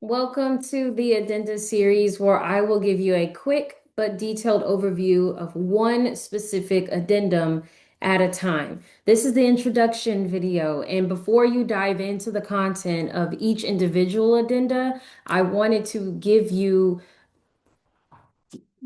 Welcome to the Addenda Series, where I will give you a quick but detailed overview of one specific addendum at a time. This is the introduction video, and before you dive into the content of each individual addenda, I wanted to give you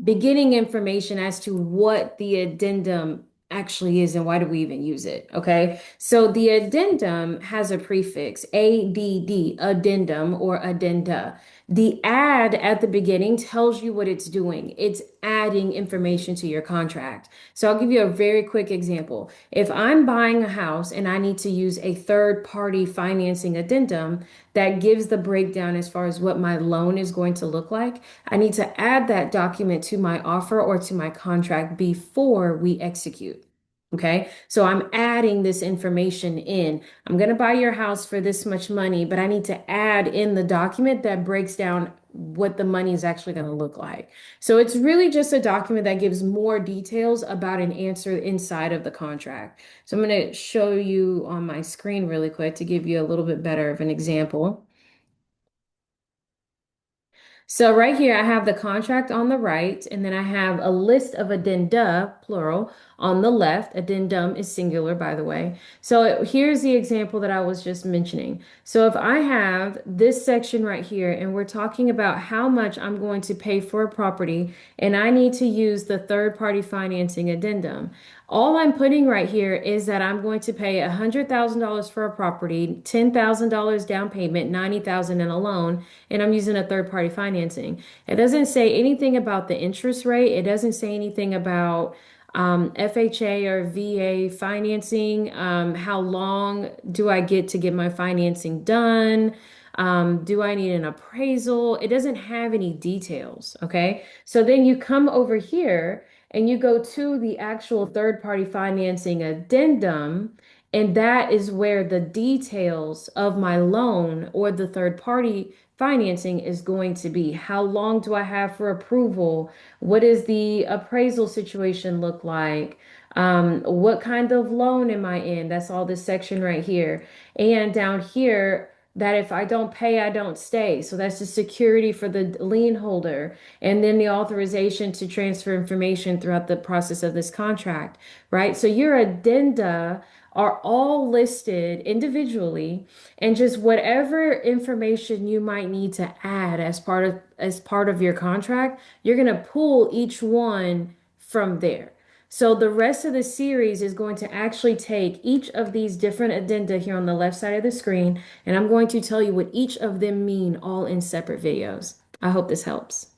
beginning information as to what the addendum actually is and why do we even use it. Okay. So the addendum has a prefix, ADD, addendum or addenda. The add at the beginning tells you what it's doing. It's adding information to your contract. So I'll give you a very quick example. If I'm buying a house and I need to use a third party financing addendum that gives the breakdown as far as what my loan is going to look like, I need to add that document to my offer or to my contract before we execute. Okay, so I'm adding this information in. I'm going to buy your house for this much money, but I need to add in the document that breaks down what the money is actually going to look like. So it's really just a document that gives more details about an answer inside of the contract. So I'm going to show you on my screen really quick to give you a little bit better of an example. So right here, I have the contract on the right, and then I have a list of addenda, plural, on the left. Addendum is singular, by the way. So here's the example that I was just mentioning. So if I have this section right here, and we're talking about how much I'm going to pay for a property, and I need to use the third-party financing addendum. All I'm putting right here is that I'm going to pay $100,000 for a property, $10,000 down payment, $90,000 in a loan, and I'm using a third-party financing. It doesn't say anything about the interest rate. It doesn't say anything about FHA or VA financing. How long do I get to get my financing done? Do I need an appraisal? It doesn't have any details. Okay. So then you come over here and you go to the actual third party financing addendum. And that is where the details of my loan or the third party financing is going to be. How long do I have for approval? What does the appraisal situation look like? What kind of loan am I in? That's all this section right here. And down here, that if I don't pay, I don't stay. So that's the security for the lien holder. And then the authorization to transfer information throughout the process of this contract, right? So your addenda are all listed individually, and just whatever information you might need to add as part of your contract, you're going to pull each one from there. So the rest of the series is going to actually take each of these different addenda here on the left side of the screen, and I'm going to tell you what each of them mean all in separate videos. I hope this helps.